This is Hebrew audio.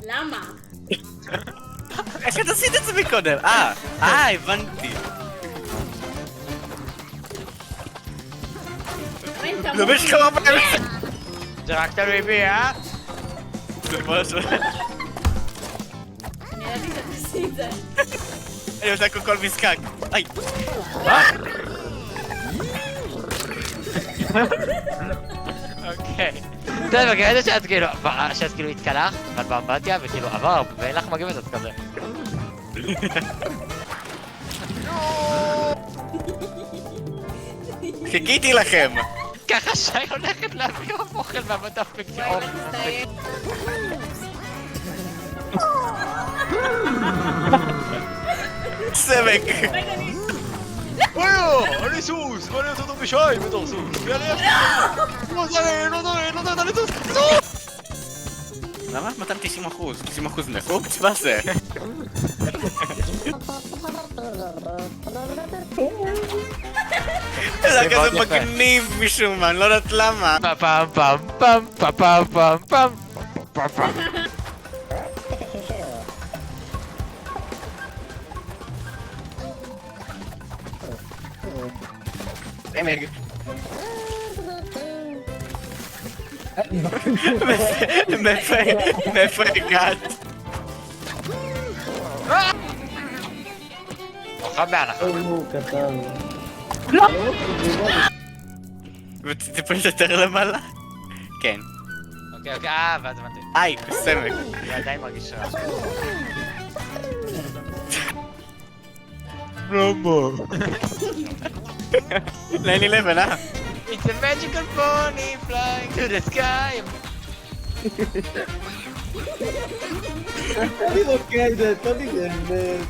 למה? איך את עשית את זה מקודם? הבנתי. זה מה שקרה באמצע. זה רק תלוי בי, זה משהו. אני ידעתי שאתה עושה את זה. אני עושה כל משחק. איי. אוקיי. טוב, ראית שאת כאילו התקלחת, ואת באמבטיה, וכאילו עבר, ואין לך מגבת את כזה. חיכיתי לכם. ככה שי הולכת להביא אוכל מהמדף בקצור. וואי, מצטער. סמק. אוי, אני סוס, ואני יותר טוב משי בתור סוס. ויאללה, לא יודע, סוס. למה את מתן 90%? 90% נכות? מה זה? זה היה כזה מגניב משום מה, אני לא יודעת למה. פעם פעם פעם פעם פעם פעם פעם פעם פעם. מאיפה הגעת? אוכל בהנחה. הוא קטן. וטיפול יותר למעלה? כן. אוקיי, ואז הבנתי. איי, סמק. אני עדיין מרגיש רע. לעיני לבן, It's a magical pony flying to the sky. אני לוקח את זה, תן לי באמת.